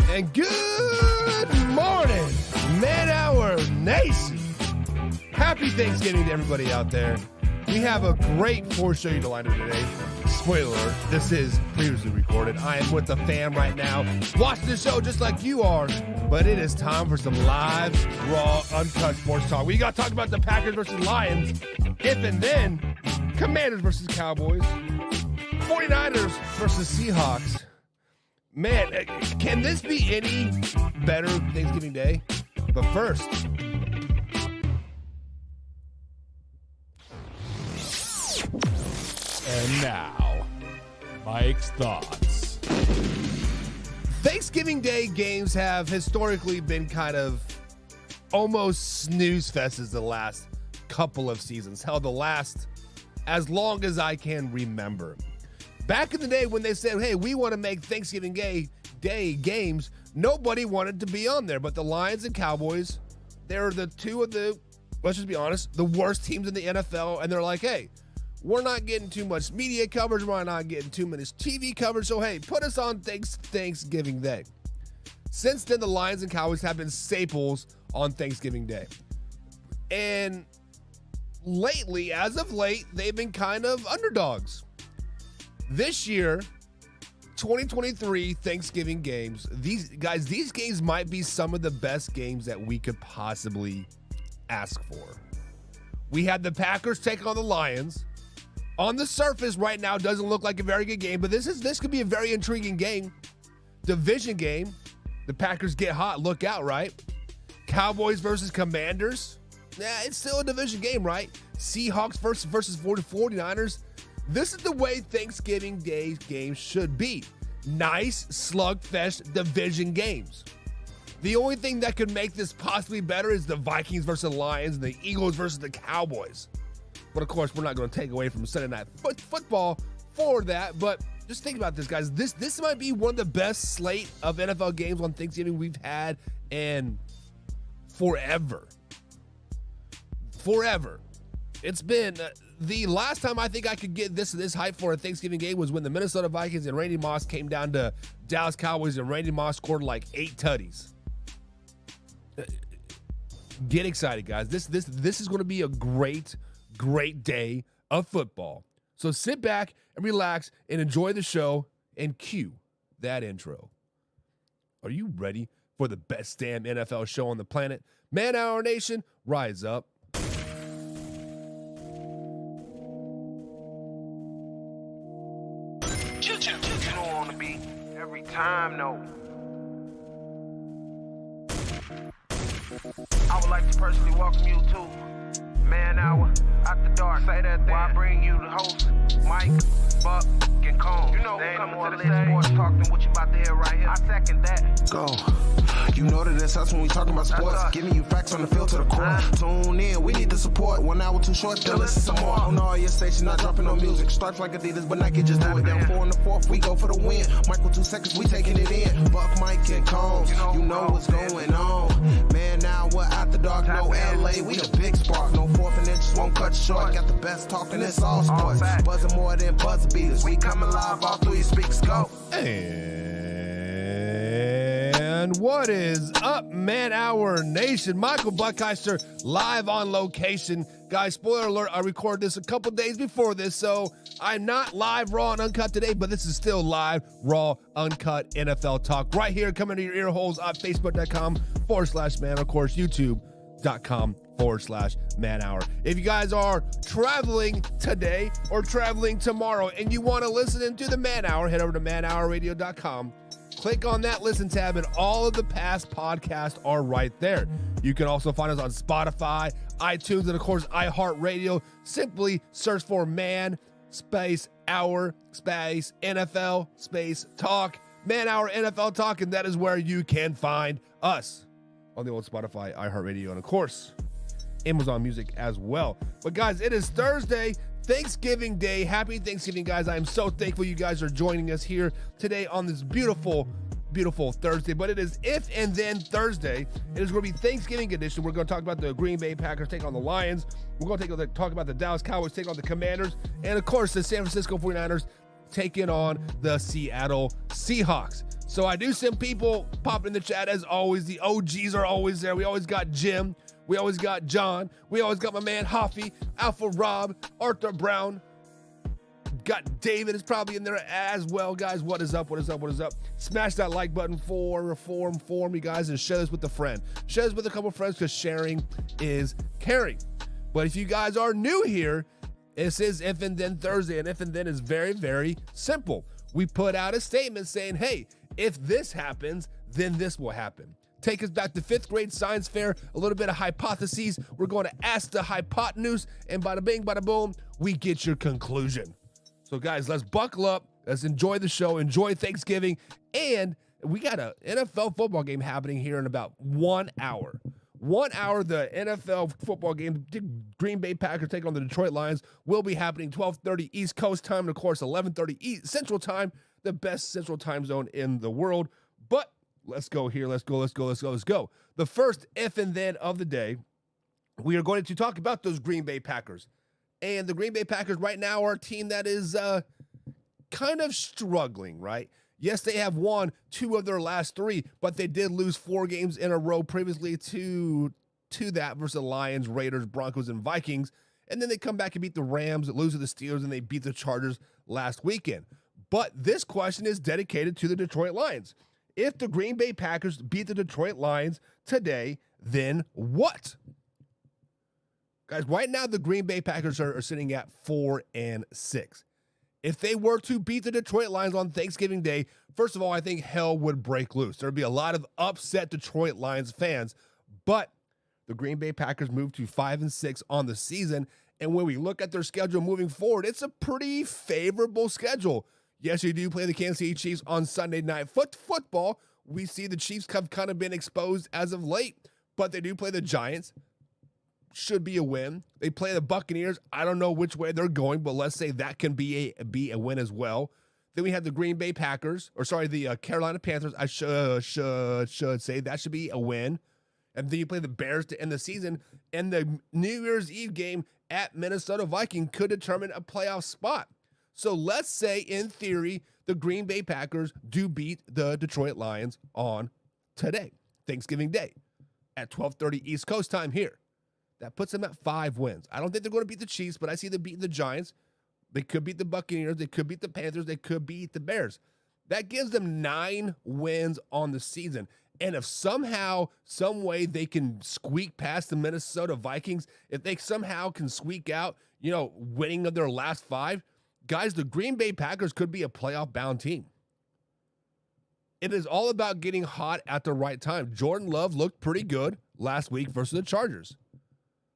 And good morning, Man Hour Nation. Happy Thanksgiving to everybody out there. We have a great show you to line up today. Spoiler alert, this is previously recorded. I am with the fam right now, watching the show just like you are. But it is time for some live, raw, uncut sports talk. We got to talk about the Packers versus Lions. If and then, Commanders versus Cowboys. 49ers versus Seahawks. Man, can this be any better Thanksgiving Day? But first, and now, Mike's thoughts. Thanksgiving Day games have historically been kind of almost snooze fests the last couple of seasons. Hell, the last as long as I can remember. Back in the day when they said, hey, we want to make Thanksgiving Day games, nobody wanted to be on there. But the Lions and Cowboys, they're the two of the, let's just be honest, the worst teams in the NFL. And they're like, hey, we're not getting too much media coverage. We're not getting too much TV coverage. So, hey, put us on Thanksgiving Day. Since then, the Lions and Cowboys have been staples on Thanksgiving Day. And lately, as of late, they've been kind of underdogs. This year, 2023 Thanksgiving games, these games might be some of the best games that we could possibly ask for. We had the Packers take on the Lions. On the surface right now, doesn't look like a very good game, but this could be a very intriguing game. Division game. The Packers get hot, look out, right? Cowboys versus Commanders. Yeah, it's still a division game, right? Seahawks versus 49ers. This is the way Thanksgiving Day games should be. Nice slugfest division games. The only thing that could make this possibly better is the Vikings versus the Lions and the Eagles versus the Cowboys. But of course, we're not going to take away from Sunday Night Football for that. But just think about this, guys. This might be one of the best slate of NFL games on Thanksgiving we've had in forever. Forever. It's been the last time I think I could get this hype for a Thanksgiving game was when the Minnesota Vikings and Randy Moss came down to Dallas Cowboys and Randy Moss scored like 8 tutties. Get excited, guys. This is going to be a great day of football. So sit back and relax and enjoy the show and cue that intro. Are you ready for the best damn NFL show on the planet? Man Hour Nation, rise up. Every time, no. I would like to personally welcome you to Man Hour After Dark. Say that thing. While I bring you the host, Mike, Buck, and Cone. You know who coming to the stage. Sports talk than what you about to hear right here. I second that. Go. You know that it's us when we talking about sports. Giving you facts on the field to the core. Tune in, we need the support. 1 hour too short, then listen some more. On all your stations, not dropping no music. Stripes like Adidas, but Nike just do it. Down 4 in the 4th, we go for the win. Michael 2 seconds, we taking it in. Buck, Mike, and Combs, you know what's going on. Man, now we're After Dark, no LA, we the big spark. No 4th and inches won't cut short. Got the best talking, it's all sports. Buzzing more than buzz beaters. We coming live all through your speakers, go. And what is up, Man Hour Nation? Michael Buckheister live on location. Guys, spoiler alert, I recorded this a couple days before this, so I'm not live, raw, and uncut today, but this is still live, raw, uncut NFL talk right here coming to your ear holes on Facebook.com/man, of course, YouTube.com/Man Hour. If you guys are traveling today or traveling tomorrow and you want to listen into the Man Hour, head over to manhourradio.com. Click on that listen tab, and all of the past podcasts are right there. You can also find us on Spotify, iTunes, and of course, iHeartRadio. Simply search for Man Space Hour Space NFL Space Talk. Man Hour NFL Talk, and that is where you can find us on the old Spotify, iHeartRadio, and of course, Amazon Music as well. But guys, it is Thursday, Thanksgiving Day. Happy Thanksgiving, guys. I am so thankful you guys are joining us here today on this beautiful Thursday. But it is If and Then Thursday. It is going to be Thanksgiving edition. We're going to talk about the Green Bay Packers take on the Lions. We're going to talk about the Dallas Cowboys take on the Commanders. And of course, the San Francisco 49ers taking on the Seattle Seahawks. So I do see people popping in the chat as always. The OGs are always there. We always got Jim. We always got John. We always got my man Hoffy, Alpha Rob, Arthur Brown. Got David is probably in there as well, guys. What is up? What is up? What is up? Smash that like button for me, guys, and share this with a friend. Share this with a couple friends because sharing is caring. But if you guys are new here, this is If and Then Thursday, and If and Then is very, very simple. We put out a statement saying, hey, if this happens, then this will happen. Take us back to 5th grade science fair, a little bit of hypotheses. We're going to ask the hypotenuse, and bada bing, bada boom, we get your conclusion. So guys, let's buckle up. Let's enjoy the show. Enjoy Thanksgiving. And we got an NFL football game happening here in about 1 hour. 1 hour, the NFL football game, Green Bay Packers taking on the Detroit Lions, will be happening 12:30 East Coast time, and of course 11:30 Central time, the best Central time zone in the world. But let's go here. Let's go. The first If and Then of the day, we are going to talk about those Green Bay Packers. And the Green Bay Packers right now are a team that is kind of struggling, right? Yes, they have won 2 of their last 3, but they did lose 4 games in a row previously to that versus the Lions, Raiders, Broncos, and Vikings. And then they come back and beat the Rams, lose to the Steelers, and they beat the Chargers last weekend. But this question is dedicated to the Detroit Lions. If the Green Bay Packers beat the Detroit Lions today, then what? Guys, right now the Green Bay Packers are sitting at 4-6. If they were to beat the Detroit Lions on Thanksgiving Day, first of all, I think hell would break loose. There'd be a lot of upset Detroit Lions fans, but the Green Bay Packers moved to 5-6 on the season, and when we look at their schedule moving forward, it's a pretty favorable schedule. Yes, you do play the Kansas City Chiefs on Sunday Night Football. We see the Chiefs have kind of been exposed as of late, but they do play the Giants. Should be a win. They play the Buccaneers. I don't know which way they're going, but let's say that can be a win as well. Then we have the Green Bay Packers, the Carolina Panthers. I should say that should be a win. And then you play the Bears to end the season, and the New Year's Eve game at Minnesota Vikings could determine a playoff spot. So let's say, in theory, the Green Bay Packers do beat the Detroit Lions on today, Thanksgiving Day, at 12:30 East Coast time here. That puts them at 5 wins. I don't think they're going to beat the Chiefs, but I see them beating the Giants. They could beat the Buccaneers. They could beat the Panthers. They could beat the Bears. That gives them 9 wins on the season. And if somehow, some way they can squeak past the Minnesota Vikings, if they somehow can squeak out, winning of their last 5, guys, the Green Bay Packers could be a playoff-bound team. It is all about getting hot at the right time. Jordan Love looked pretty good last week versus the Chargers.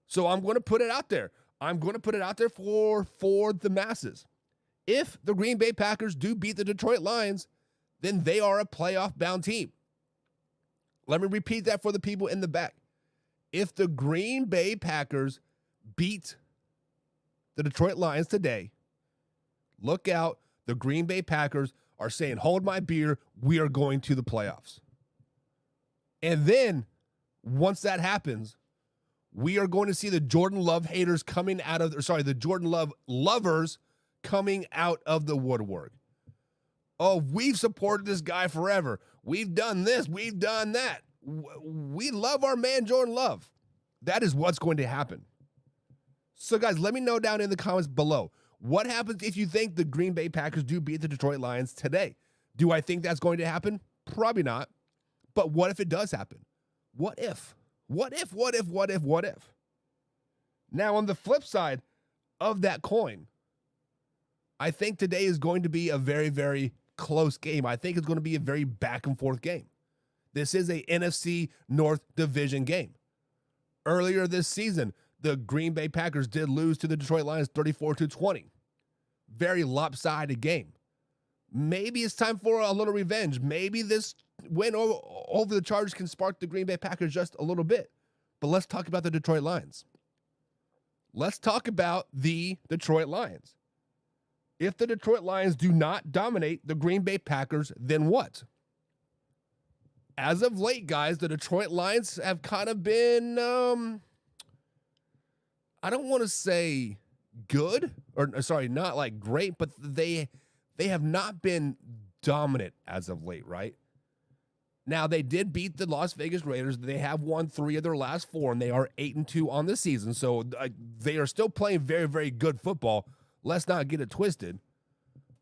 So I'm going to put it out there. I'm going to put it out there for the masses. If the Green Bay Packers do beat the Detroit Lions, then they are a playoff-bound team. Let me repeat that for the people in the back. If the Green Bay Packers beat the Detroit Lions today, look out. The Green Bay Packers are saying, hold my beer, we are going to the playoffs. And then, once that happens, we are going to see the Jordan Love haters the Jordan Love lovers coming out of the woodwork. Oh, we've supported this guy forever. We've done this. We've done that. We love our man, Jordan Love. That is what's going to happen. So, guys, let me know down in the comments below. What happens if you think the Green Bay Packers do beat the Detroit Lions today? Do I think that's going to happen? Probably not. But what if it does happen? What if? What if? Now, on the flip side of that coin, I think today is going to be a very, very close game. I think it's going to be a very back and forth game. This is a NFC North Division game. Earlier this season, the Green Bay Packers did lose to the Detroit Lions 34-20. Very lopsided game. Maybe it's time for a little revenge. Maybe this win over the Chargers can spark the Green Bay Packers just a little bit. But let's talk about the Detroit Lions. Let's talk about the Detroit Lions. If the Detroit Lions do not dominate the Green Bay Packers, then what? As of late, guys, the Detroit Lions have kind of been, I don't want to say good, not like great, but they They have not been dominant as of late, right? Now, they did beat the Las Vegas Raiders. They have won 3 of their last 4, and they are 8-2 on the season. So they are still playing very, very good football. Let's not get it twisted.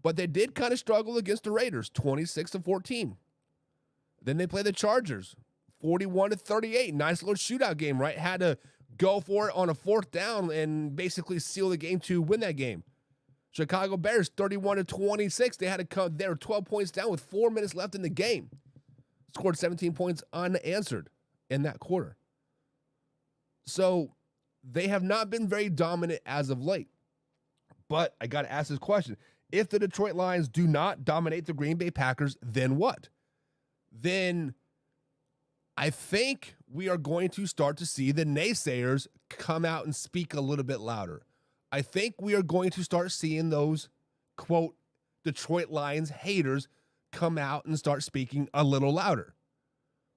But they did kind of struggle against the Raiders, 26-14. Then they play the Chargers, 41-38. Nice little shootout game, right? Had to go for it on a 4th down and basically seal the game to win that game. Chicago Bears, 31-26. They had to come. They were 12 points down with 4 minutes left in the game. Scored 17 points unanswered in that quarter. So they have not been very dominant as of late. But I got to ask this question. If the Detroit Lions do not dominate the Green Bay Packers, then what? Then I think we are going to start to see the naysayers come out and speak a little bit louder. I think we are going to start seeing those, quote, Detroit Lions haters come out and start speaking a little louder.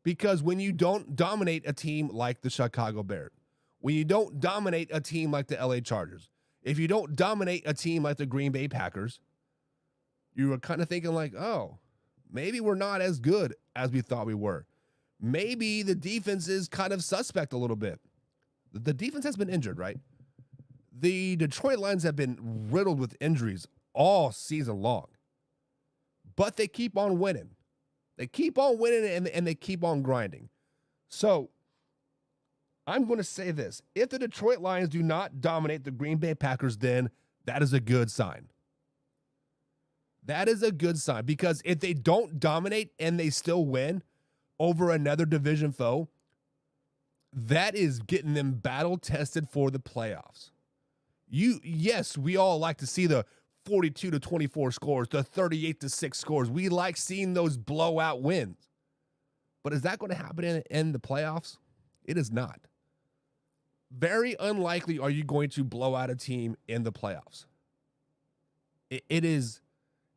Because when you don't dominate a team like the Chicago Bears, when you don't dominate a team like the LA Chargers, if you don't dominate a team like the Green Bay Packers, you were kind of thinking like, oh, maybe we're not as good as we thought we were. Maybe the defense is kind of suspect a little bit. The defense has been injured, right? The Detroit Lions have been riddled with injuries all season long. But they keep on winning. They keep on winning and they keep on grinding. So I'm going to say this. If the Detroit Lions do not dominate the Green Bay Packers, then that is a good sign. That is a good sign, because if they don't dominate and they still win over another division foe, that is getting them battle tested for the playoffs. Yes, we all like to see the 42-24 scores, the 38-6 scores. We like seeing those blowout wins. But is that going to happen in the playoffs? It is not. Very unlikely are you going to blow out a team in the playoffs. It is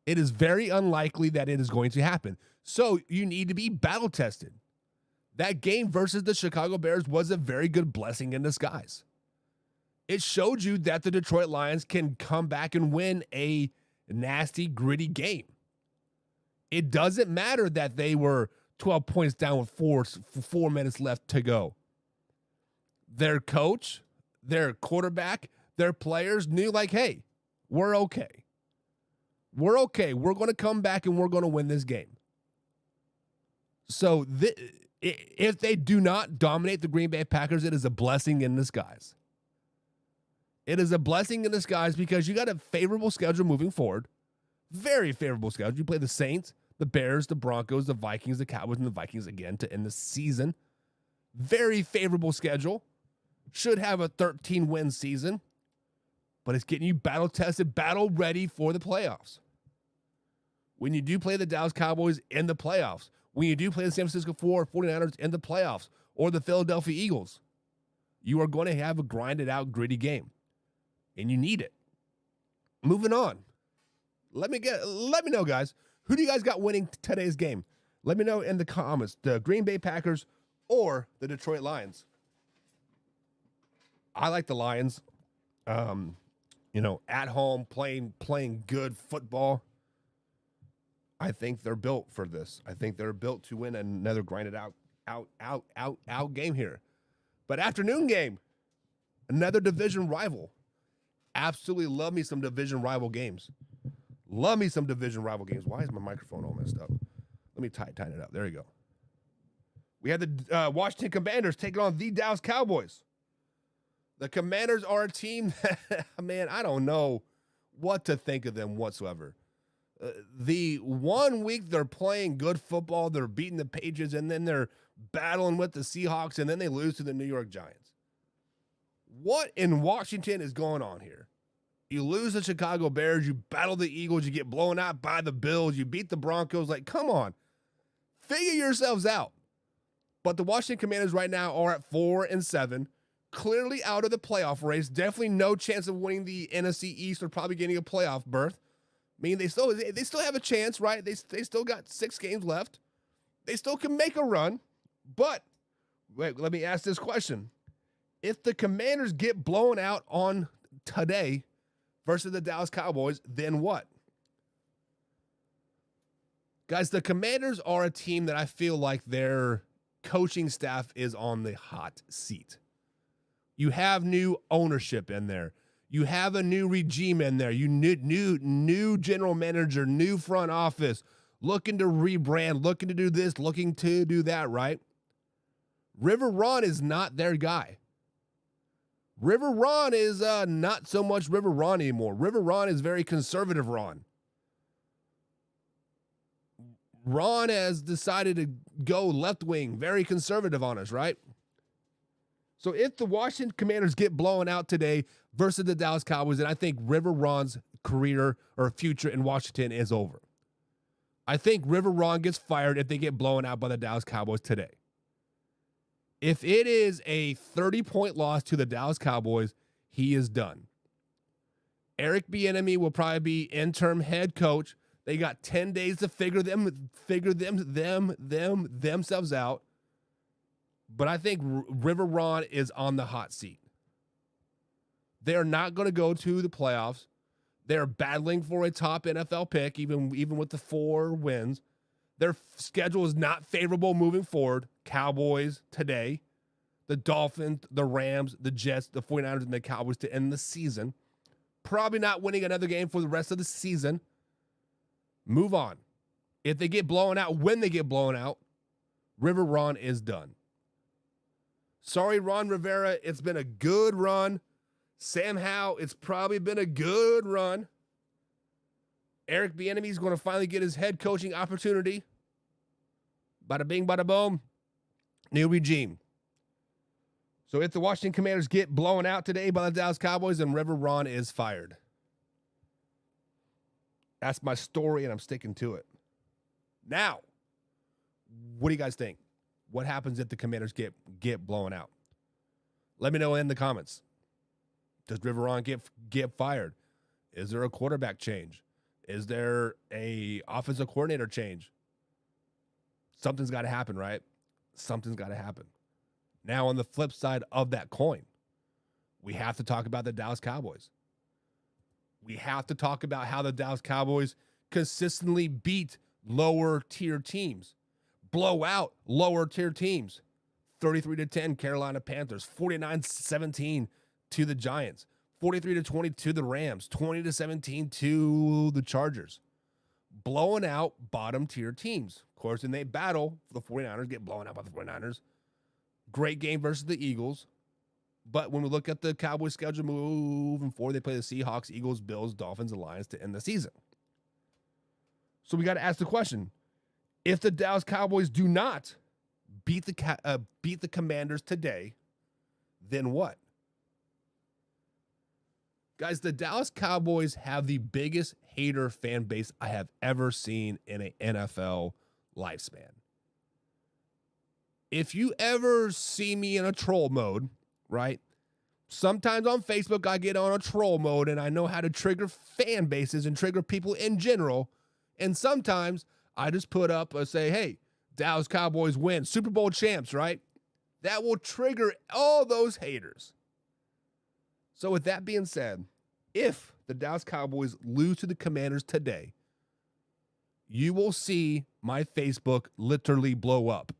very unlikely that it is going to happen. So you need to be battle tested. That game versus the Chicago Bears was a very good blessing in disguise. It showed you that the Detroit Lions can come back and win a nasty, gritty game. It doesn't matter that they were 12 points down with 4 minutes left to go. Their coach, their quarterback, their players knew, like, hey, we're okay. We're okay. We're going to come back and we're going to win this game. So if they do not dominate the Green Bay Packers, it is a blessing in disguise. It is a blessing in disguise because you got a favorable schedule moving forward. Very favorable schedule. You play the Saints, the Bears, the Broncos, the Vikings, the Cowboys, and the Vikings again to end the season. Very favorable schedule. Should have a 13-win season. But it's getting you battle-tested, battle-ready for the playoffs. When you do play the Dallas Cowboys in the playoffs, when you do play the San Francisco 49ers in the playoffs, or the Philadelphia Eagles, you are going to have a grinded-out, gritty game. And you need it. Moving on. Let me know, guys. Who do you guys got winning today's game? Let me know in the comments. The Green Bay Packers or the Detroit Lions. I like the Lions. At home, playing good football. I think they're built for this. I think they're built to win another grinded out game here. But afternoon game, another division rival. Absolutely love me some division rival games. Love me some division rival games. Why is my microphone all messed up? Let me tighten it up. There you go. We had the Washington Commanders taking on the Dallas Cowboys. The Commanders are a team that, man, I don't know what to think of them whatsoever. The 1 week they're playing good football, they're beating the Patriots, and then they're battling with the Seahawks, and then they lose to the New York Giants. What in Washington is going on here? You lose the Chicago Bears, you battle the Eagles, you get blown out by the Bills, you beat the Broncos. Like, come on. Figure yourselves out. But the Washington Commanders right now are at 4-7. Clearly out of the playoff race. Definitely no chance of winning the NFC East or probably getting a playoff berth. I mean, they still have a chance, right? They still got 6 games left. They still can make a run. But wait, let me ask this question. If the Commanders get blown out on today versus the Dallas Cowboys, then what? Guys, the Commanders are a team that I feel like their coaching staff is on the hot seat. You have new ownership in there. You have a new regime in there. You new general manager, new front office, looking to rebrand, looking to do this, looking to do that, right? River Ron is not their guy. River Ron is not so much River Ron anymore. River Ron is very conservative Ron. Ron has decided to go left wing, very conservative on us, right? So if the Washington Commanders get blown out today versus the Dallas Cowboys, then I think River Ron's career or future in Washington is over. I think River Ron gets fired if they get blown out by the Dallas Cowboys today. If it is a 30-point loss to the Dallas Cowboys, he is done. Eric Bieniemy will probably be interim head coach. They got 10 days to figure themselves out. But I think River Ron is on the hot seat. They're not going to go to the playoffs. They're battling for a top NFL pick, even with the 4 wins. Their schedule is not favorable moving forward. Cowboys today, the Dolphins, the Rams, the Jets, the 49ers, and the Cowboys to end the season. Probably not winning another game for the rest of the season. Move on. If they get blown out, when they get blown out, River Ron is done. Sorry, Ron Rivera, it's been a good run. Sam Howell, it's probably been a good run. Eric Bieniemy is going to finally get his head coaching opportunity. Bada bing, bada boom. New regime. So if the Washington Commanders get blown out today by the Dallas Cowboys, then River Ron is fired. That's my story, and I'm sticking to it. Now, what do you guys think? What happens if the Commanders get blown out? Let me know in the comments. Does River Ron get fired? Is there a quarterback change? Is there a offensive coordinator change? Something's got to happen, right? Something's got to happen. Now, on the flip side of that coin, we have to talk about the Dallas Cowboys. We have to talk about how the Dallas Cowboys consistently beat lower-tier teams, blow out lower-tier teams. 33-10 Carolina Panthers, 49-17 to the Giants, 43-20 to the Rams, 20-17 to the Chargers. Blowing out bottom-tier teams. Of course, and they battle for the 49ers, get blown out by the 49ers. Great game versus the Eagles. But when we look at the Cowboys schedule moving forward, they play the Seahawks, Eagles, Bills, Dolphins, and Lions to end the season. So we got to ask the question, if the Dallas Cowboys do not beat the Commanders today, then what? Guys, the Dallas Cowboys have the biggest hater fan base I have ever seen in an NFL lifespan. If you ever see me in a troll mode, right? Sometimes on Facebook, I get on a troll mode and I know how to trigger fan bases and trigger people in general. And sometimes I just put up or say, hey, Dallas Cowboys win, Super Bowl champs, right? That will trigger all those haters. So with that being said, if the Dallas Cowboys lose to the Commanders today, you will see my Facebook literally blow up.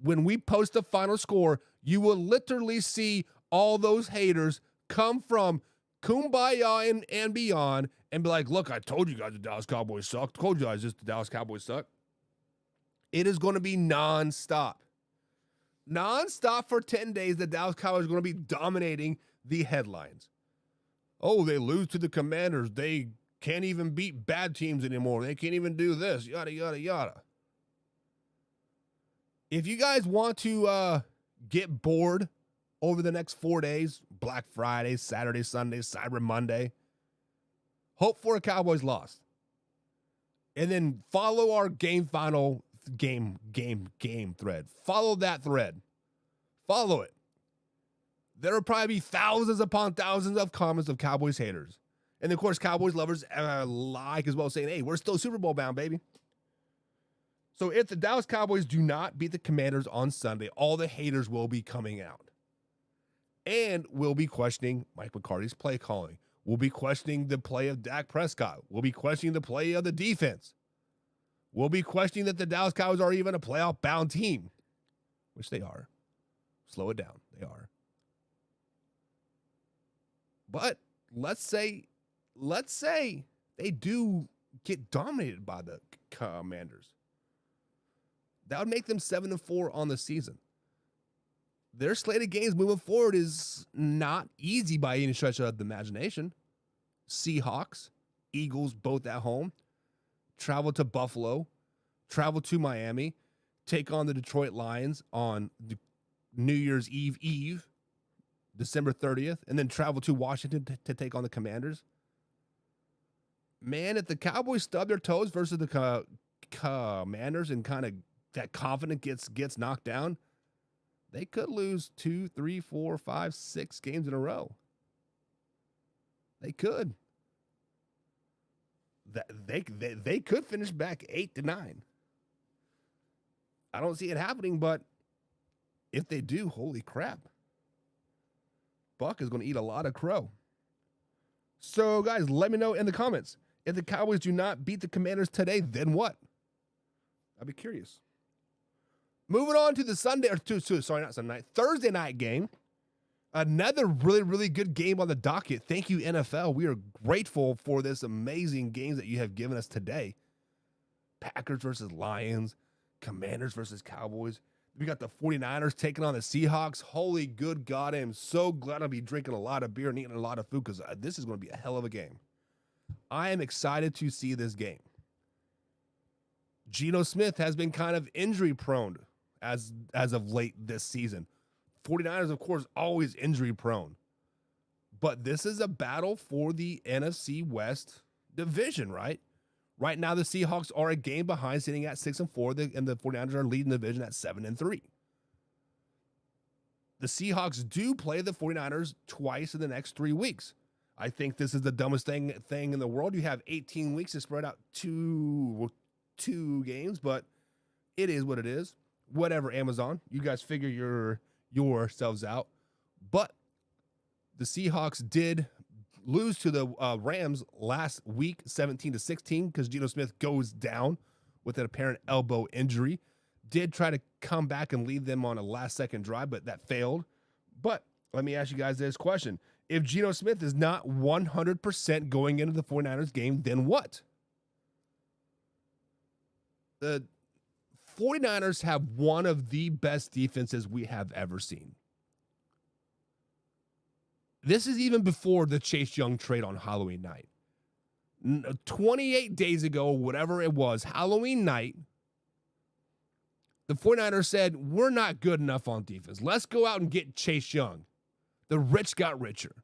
When we post the final score, you will literally see all those haters come from Kumbaya and beyond and be like, look, I told you guys the Dallas Cowboys suck. Told you guys the Dallas Cowboys suck. It is going to be nonstop. Nonstop for 10 days, the Dallas Cowboys are going to be dominating the headlines. Oh, they lose to the Commanders. They can't even beat bad teams anymore. They can't even do this, yada, yada, yada. If you guys want to get bored over the next 4 days, Black Friday, Saturday, Sunday, Cyber Monday, hope for a Cowboys loss. And then follow our game thread. Follow that thread. Follow it. There will probably be thousands upon thousands of comments of Cowboys haters. And of course, Cowboys lovers like as well, saying, hey, we're still Super Bowl bound, baby. So if the Dallas Cowboys do not beat the Commanders on Sunday, all the haters will be coming out. And we'll be questioning Mike McCarthy's play calling. We'll be questioning the play of Dak Prescott. We'll be questioning the play of the defense. We'll be questioning that the Dallas Cowboys are even a playoff-bound team, which they are. Slow it down. They are. But let's say they do get dominated by the Commanders. That would make them 7-4 on the season. Their slate of games moving forward is not easy by any stretch of the imagination. Seahawks, Eagles, both at home. Travel to Buffalo. Travel to Miami. Take on the Detroit Lions on New Year's Eve, December 30th. And then travel to Washington to take on the Commanders. Man, if the Cowboys stub their toes versus the Commanders and kind of that confidence gets knocked down, they could lose 2, 3, 4, 5, 6 games in a row. They could. They could finish back 8-9. I don't see it happening, but if they do, holy crap. Buck is going to eat a lot of crow. So, guys, let me know in the comments. If the Cowboys do not beat the Commanders today, then what? I'd be curious. Moving on to the Thursday night game. Another really, really good game on the docket. Thank you, NFL. We are grateful for this amazing games that you have given us today. Packers versus Lions, Commanders versus Cowboys. We got the 49ers taking on the Seahawks. Holy good God, I am so glad I'll be drinking a lot of beer and eating a lot of food because this is going to be a hell of a game. I am excited to see this game. Geno Smith has been kind of injury prone as of late this season. 49ers, of course, always injury prone. But this is a battle for the NFC West division, right? Right now, the Seahawks are a game behind, sitting at 6-4, and the 49ers are leading the division at 7-3. The Seahawks do play the 49ers twice in the next 3 weeks. I think this is the dumbest thing in the world. You have 18 weeks to spread out two games, but it is what it is. Whatever, Amazon. You guys figure yourselves out. But the Seahawks did lose to the Rams last week, 17-16, because Geno Smith goes down with an apparent elbow injury. Did try to come back and lead them on a last-second drive, but that failed. But let me ask you guys this question. If Geno Smith is not 100% going into the 49ers game, then what? The 49ers have one of the best defenses we have ever seen. This is even before the Chase Young trade on Halloween night. 28 days ago, whatever it was, Halloween night, the 49ers said, we're not good enough on defense. Let's go out and get Chase Young. The rich got richer.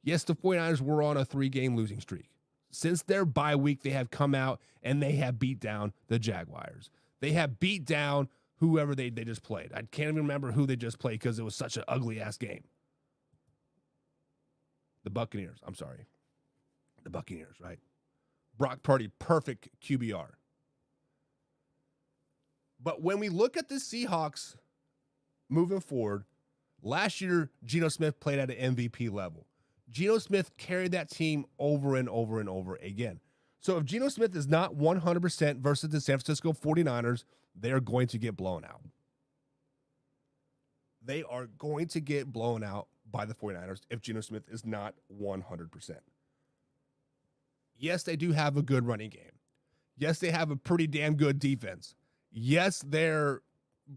Yes, the 49ers were on a 3-game losing streak. Since their bye week, they have come out and they have beat down the Jaguars. They have beat down whoever they just played. I can't even remember who they just played because it was such an ugly-ass game. The Buccaneers. I'm sorry. The Buccaneers, right? Brock Purdy, perfect QBR. But when we look at the Seahawks moving forward, last year, Geno Smith played at an MVP level. Geno Smith carried that team over and over and over again. So if Geno Smith is not 100% versus the San Francisco 49ers, they are going to get blown out. They are going to get blown out by the 49ers if Geno Smith is not 100%. Yes, they do have a good running game. Yes, they have a pretty damn good defense. Yes, their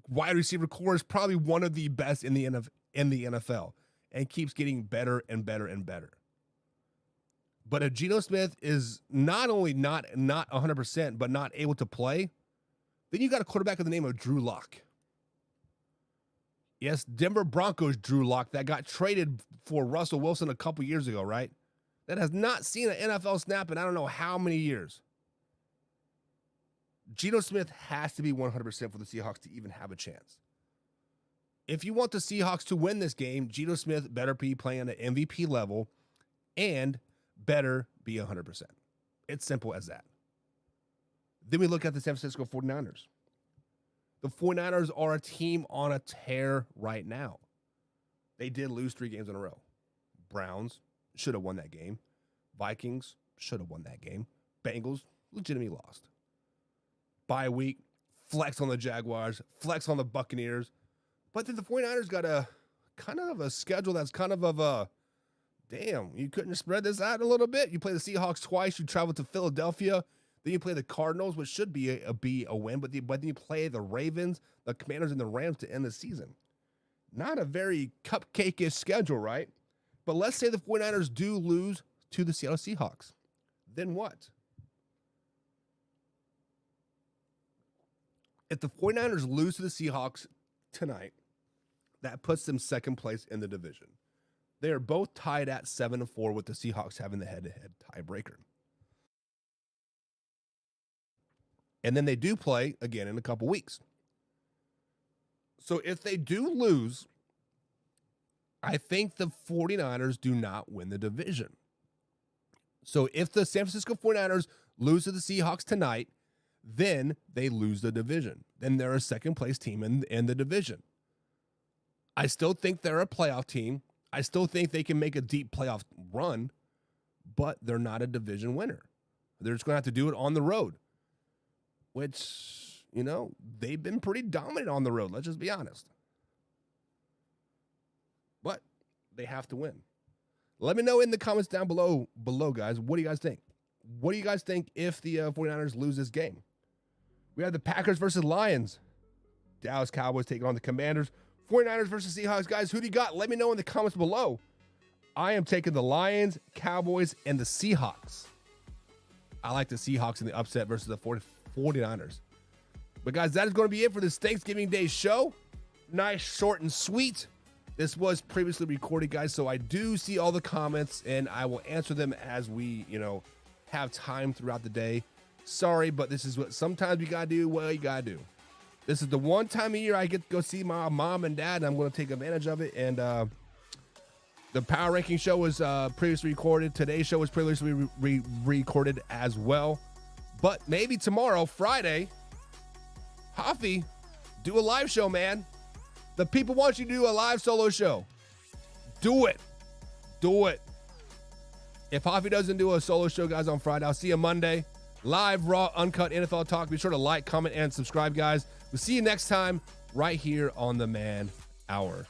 wide receiver core is probably one of the best in the NFL and keeps getting better and better and better. But if Geno Smith is not only not 100%, but not able to play, then you got a quarterback of the name of Drew Lock. Yes, Denver Broncos Drew Lock that got traded for Russell Wilson a couple years ago, right? That has not seen an NFL snap in I don't know how many years. Geno Smith has to be 100% for the Seahawks to even have a chance. If you want the Seahawks to win this game, Geno Smith better be playing at MVP level and better be 100%. It's simple as that. Then we look at the San Francisco 49ers. The 49ers are a team on a tear right now. They did lose 3 games in a row. Browns should have won that game. Vikings should have won that game. Bengals legitimately lost. bye week, flex on the Jaguars, flex on the Buccaneers. But then the 49ers got a kind of a schedule that's kind of a, damn, you couldn't spread this out a little bit. You play the Seahawks twice, you travel to Philadelphia, then you play the Cardinals, which should be a win, but then you play the Ravens, the Commanders, and the Rams to end the season. Not a very cupcake-ish schedule, right? But let's say the 49ers do lose to the Seattle Seahawks. Then what? If the 49ers lose to the Seahawks tonight, that puts them second place in the division. They are both tied at 7-4 with the Seahawks having the head-to-head tiebreaker. And then they do play again in a couple weeks. So if they do lose, I think the 49ers do not win the division. So if the San Francisco 49ers lose to the Seahawks tonight, then they lose the division. Then they're a second-place team in the division. I still think they're a playoff team. I still think they can make a deep playoff run, but they're not a division winner. They're just going to have to do it on the road, which, you know, they've been pretty dominant on the road. Let's just be honest. But they have to win. Let me know in the comments down below, guys. What do you guys think? What do you guys think if the 49ers lose this game? We have the Packers versus Lions. Dallas Cowboys taking on the Commanders. 49ers versus Seahawks. Guys, who do you got? Let me know in the comments below. I am taking the Lions, Cowboys, and the Seahawks. I like the Seahawks in the upset versus the 49ers. But, guys, that is going to be it for this Thanksgiving Day show. Nice, short, and sweet. This was previously recorded, guys, so I do see all the comments, and I will answer them as we, have time throughout the day. Sorry, but this is what sometimes you got to do. Well, you got to do. This is the one time of year I get to go see my mom and dad, and I'm going to take advantage of it. And the Power Ranking show was previously recorded. Today's show was previously recorded as well. But maybe tomorrow, Friday, Hoffy, do a live show, man. The people want you to do a live solo show. Do it. Do it. If Hoffy doesn't do a solo show, guys, on Friday, I'll see you Monday. Live, raw, uncut NFL talk. Be sure to like, comment, and subscribe, guys. We'll see you next time right here on the Man Hour.